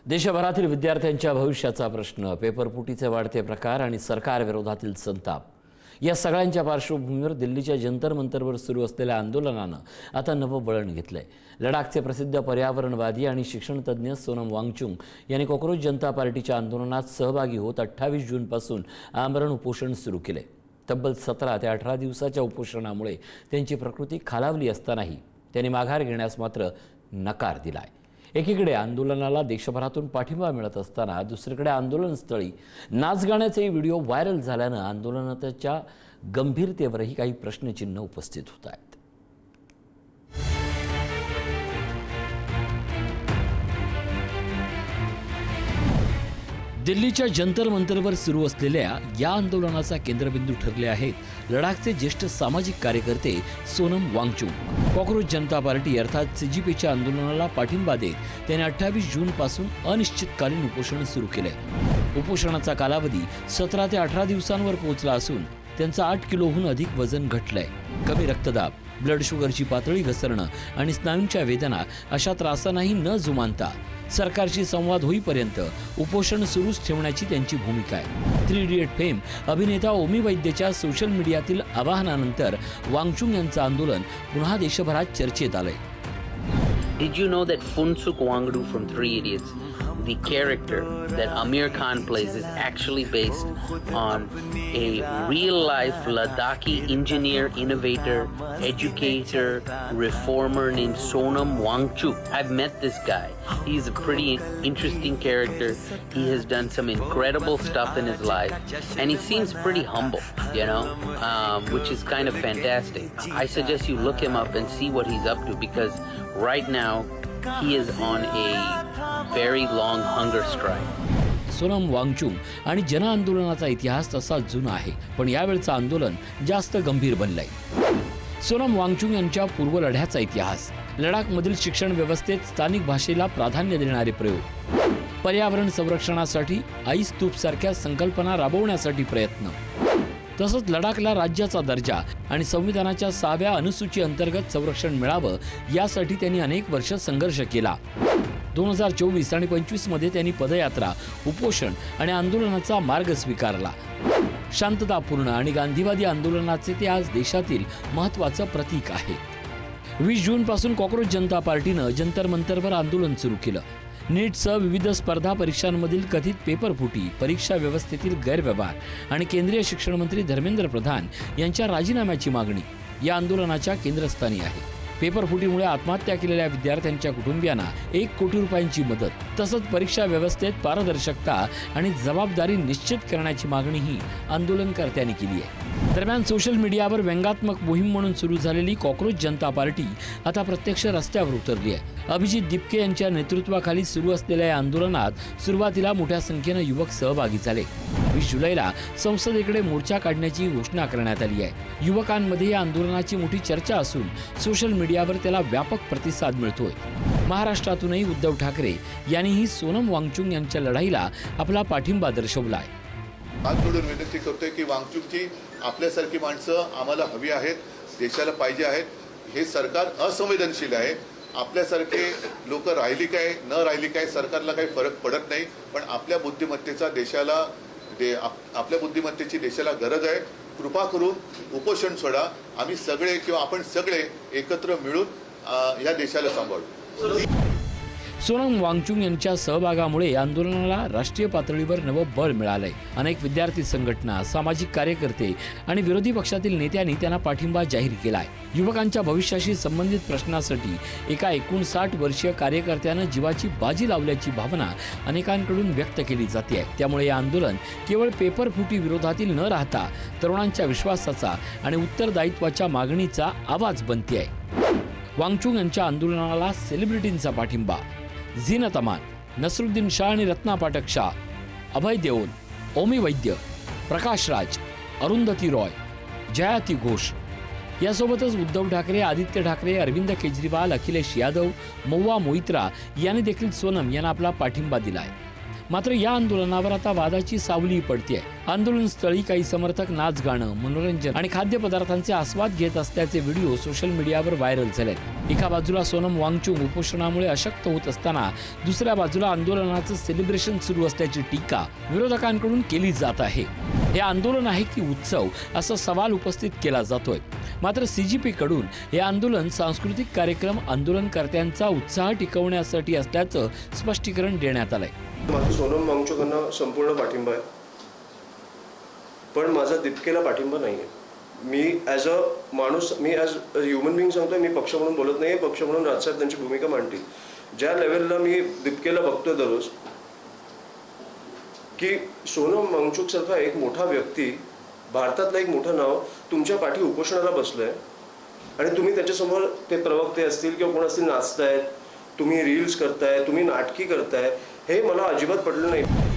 देशभरातील विद्यार्थ्यांच्या भविष्याचा प्रश्न, पेपरफुटीचे वाढते प्रकार आणि सरकारविरोधातील संताप या सगळ्यांच्या पार्श्वभूमीवर दिल्लीच्या जंतर मंतरवर सुरू असलेल्या आंदोलनानं आता नवं वळण घेतलंय। लडाखचे प्रसिद्ध पर्यावरणवादी आणि शिक्षणतज्ञ सोनम वांगचुक यांनी कॉकरोच जनता पार्टीच्या आंदोलनात सहभागी होत 28 जूनपासून आमरण उपोषण सुरू केले। तब्बल 17 ते 18 दिवसाच्या उपोषणामुळे त्यांची प्रकृती खालावली असतानाही त्यांनी माघार घेण्यास मात्र नकार दिलाय। एकीकडे आंदोलनाला देशभरातून पाठिंबा मिळत असताना दुसरीकडे आंदोलनस्थळी नाचगाण्याचे व्हिडिओ व्हायरल झाल्यानं आंदोलनाच्या गंभीरतेवरही काही प्रश्नचिन्ह उपस्थित होत आहेत। दिल्लीच्या जंतर मंतरवर सुरू असलेल्या या आंदोलनाचा केंद्रबिंदू ठरले आहेत लडाखचे ज्येष्ठ सामाजिक कार्यकर्ते सोनम वांगचुक। कॉकरोच जनता पार्टी अर्थात सीजीपीच्या आंदोलनाला पाठिंबा देत त्यांनी 28 जूनपासून अनिश्चितकालीन उपोषण सुरू केले। उपोषणाचा कालावधी 17 ते 18 दिवसांवर पोहोचला असून त्यांचं 8 किलोहून अधिक वजन घटलंय। कमी रक्तदाब, ब्लड शुगरची पातळी घसरणं आणि स्नायूंच्या वेदना अशा त्रासांनाही न जुमानता सरकारशी संवाद होईपर्यंत उपोषण सुरूच ठेवण्याची त्यांची भूमिका आहे। 3 इडियट फेम अभिनेता ओमी वैद्यच्या सोशल मीडियातील आवाहनानंतर वांगचुक यांचं आंदोलन पुन्हा देशभरात चर्चेत आलंय। Did you know that Phunsukh Wangdu from 3 Idiots, the character that Amir Khan plays, is actually based on a real-life Ladakhi engineer, innovator, educator, reformer named Sonam Wangchuk? I've met this guy. He's a pretty interesting character. He has done some incredible stuff in his life, and he seems pretty humble, you know, which is kind of fantastic. I suggest you look him up and see what he's up to, because right now he is on a very long hunger strike. Sonam Wangchuk आणि जन आंदोलनाचा इतिहास तसा जुना आहे, पण यावेळचं आंदोलन जास्त गंभीर बनलंय। सोनम वांगचुक यांच्या पूर्वलढ्याचा इतिहास, लडाखमधील शिक्षण व्यवस्थेत स्थानिक भाषेला प्राधान्य देणारे प्रयोग, पर्यावरण संरक्षणासाठी आई स्तूप सारख्या संकल्पना राबवण्यासाठी प्रयत्न, तसंच लडाखला राज्याचा दर्जा आणि संविधानाच्या 6व्या अनुसूची अंतर्गत संरक्षण मिळावं यासाठी त्यांनी अनेक वर्ष संघर्ष केला। 2024 आणि 25 मध्ये त्यांनी पदयात्रा, उपोषण आणि आंदोलनाचा मार्ग स्वीकारला। शांततापूर्ण आणि गांधीवादी आंदोलनाचे ते आज देशातील महत्त्वाचं प्रतीक आहे। 20 जूनपासून कॉकरोच जनता पार्टीनं जंतर मंतरवर आंदोलन सुरू केलं। नीटसह विविध स्पर्धा परीक्षांमधील कथित पेपरफुटी, परीक्षा व्यवस्थेतील गैरव्यवहार आणि केंद्रीय शिक्षण मंत्री धर्मेंद्र प्रधान यांच्या राजीनाम्याची मागणी या आंदोलनाच्या केंद्रस्थानी आहे। पेपरफुटीमुळे आत्महत्या केलेल्या विद्यार्थ्यांच्या कुटुंबियांना 1 कोटी रुपयांची मदत, तसंच परीक्षा व्यवस्थेत पारदर्शकता आणि जबाबदारी निश्चित करण्याची मागणीही आंदोलनकर्त्यांनी केली आहे। दरम्यान सोशल मीडियावर व्यंगात्मक मोहीम म्हणून सुरू झालेली कॉकरोच जनता पार्टी आता प्रत्यक्ष रस्त्यावर उतरली आहे। अभिजित दिपके यांच्या नेतृत्वाखाली सुरू असलेल्या या आंदोलनात सुरुवातीला मोठ्या संख्येनं युवक सहभागी झाले। 20 जुलैला संसदेकडे मोर्चा काढण्याची घोषणा करण्यात आली आहे। युवकांमध्ये या आंदोलनाची मोठी चर्चा असून सोशल मीडियावर त्याला व्यापक प्रतिसाद मिळतोय। महाराष्ट्रातूनही उद्धव ठाकरे यांनीही सोनम वांगचुक यांच्या लढाईला आपला पाठिंबा दर्शवलाय। हात जोडून विनंती करतोय की वांगचुकची आपल्यासारखी माणसं आम्हाला हवी आहेत, देशाला पाहिजे आहेत। हे सरकार असंवेदनशील आहे। आपल्यासारखे लोक राहिली काय न राहिली काय सरकारला काही फरक पडत नाही, पण आपल्या बुद्धिमत्तेचा देशाला आपल्या बुद्धिमत्तेची देशाला गरज आहे। कृपा करून उपोषण सोडा। आम्ही सगळे किंवा आपण सगळे एकत्र मिळून या देशाला सांभाळू। सोनम वांगचुक यांच्या सहभागामुळे आंदोलनाला राष्ट्रीय पातळीवर नवं बळ मिळालंय। अनेक विद्यार्थी संघटना, सामाजिक कार्यकर्ते आणि विरोधी पक्षातील नेत्यांनी त्यांना पाठिंबा जाहीर केलाय। युवकांच्या भविष्याशी संबंधित प्रश्नासाठी एका 59 वर्षीय कार्यकर्त्यानं जीवाची बाजी लावल्याची भावना अनेकांकडून व्यक्त केली जाते। त्यामुळे हे आंदोलन केवळ पेपरफुटी विरोधातील न राहता तरुणांच्या विश्वासाचा आणि उत्तरदायित्वाच्या मागणीचा आवाज बनते आहे। वांगचुक यांच्या आंदोलनाला सेलिब्रिटींचा पाठिंबा, झीनत अमान, नसरुद्दीन शाह आणि रत्ना पाठक शाह, अभय देओल, ओमी वैद्य, प्रकाश राज, अरुंधती रॉय, जयाती घोष यासोबतच उद्धव ठाकरे, आदित्य ठाकरे, अरविंद केजरीवाल, अखिलेश यादव, महुआ मोइत्रा यांनी देखील सोनम यांना आपला पाठिंबा दिलाय। मात्र या आंदोलनावर आता वादाची सावली पडते आहे। आंदोलनस्थळी काही समर्थक नाच गाणं, मनोरंजन आणि खाद्यपदार्थांचे आस्वाद घेत असल्याचे व्हिडिओ सोशल मीडियावर व्हायरल झालेत. एका बाजूला सोनम वांगचुक उपोषणामुळे अशक्त होत असताना दुसऱ्या बाजूला आंदोलनाचं सेलिब्रेशन सुरू असल्याची टीका विरोधकांकडून केली जात आहे. हे आंदोलन आहे की उत्सव असा सवाल उपस्थित केला जातोय. मात्र CGP कडून हे आंदोलन सांस्कृतिक कार्यक्रम आंदोलनकर्त्यांचा उत्साह टिकवण्यासाठी असल्याचं स्पष्टीकरण देण्यात आलंय. माझा सोनम वांगचुकांना संपूर्ण पाठिंबा आहे, पण माझा दीपिकेला पाठिंबा नाही आहे. मी ॲज अ माणूस, मी ॲज अ ह्युमन बिईंग सांगतोय, मी पक्ष म्हणून बोलत नाही आहे. पक्ष म्हणून राजसाहेब त्यांची भूमिका मांडतील. ज्या लेवलला मी दीपिकेला बघतोय दररोज की सोनम वांगचुकसारखा एक मोठा व्यक्ती, भारतातलं एक मोठं नाव तुमच्या पाठी उपोषणाला बसलंय आणि तुम्ही त्याच्यासमोर ते प्रवक्ते असतील किंवा कोण असतील नाचतायत, तुम्ही रील्स करताय, तुम्ही नाटकी करताय, हे मला अजिबात पटलं नाही.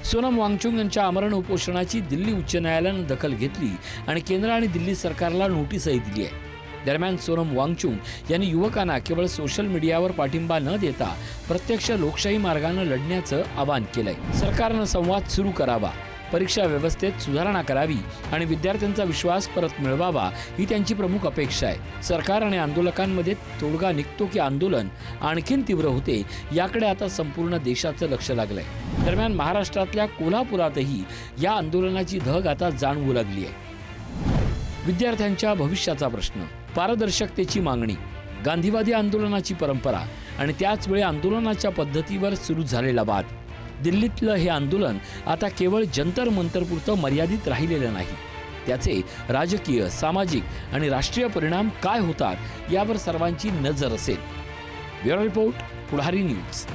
सोनम वांगचुक यांच्या आमरण उपोषणाची दिल्ली उच्च न्यायालयानं दखल घेतली आणि केंद्र आणि दिल्ली सरकारला नोटीसही दिली आहे. दरम्यान सोनम वांगचुक यांनी युवकांना केवळ सोशल मीडियावर पाठिंबा न देता प्रत्यक्ष लोकशाही मार्गानं लढण्याचं आवाहन केलंय. सरकारनं संवाद सुरू करावा, परीक्षा व्यवस्थेत सुधारणा करावी आणि विद्यार्थ्यांचा विश्वास परत मिळवावा ही त्यांची प्रमुख अपेक्षा आहे. सरकार आणि आंदोलकांमध्ये तोडगा निघतो की आंदोलन आणखीन तीव्र होते, याकडे आता संपूर्ण देशाचं लक्ष लागलंय. दरम्यान महाराष्ट्रातल्या कोल्हापुरातही या आंदोलनाची धग आता जाणवू लागली आहे. विद्यार्थ्यांच्या भविष्याचा प्रश्न, पारदर्शकतेची मागणी, गांधीवादी आंदोलनाची परंपरा आणि त्याचवेळी आंदोलनाच्या पद्धतीवर सुरू झालेला वाद. दिल्लीतलं हे आंदोलन आता केवळ जंतर मंतरपुरतं मर्यादित राहिलेलं नाही. त्याचे राजकीय, सामाजिक आणि राष्ट्रीय परिणाम काय होतात यावर सर्वांची नजर असेल. ब्युरो रिपोर्ट, पुढारी न्यूज.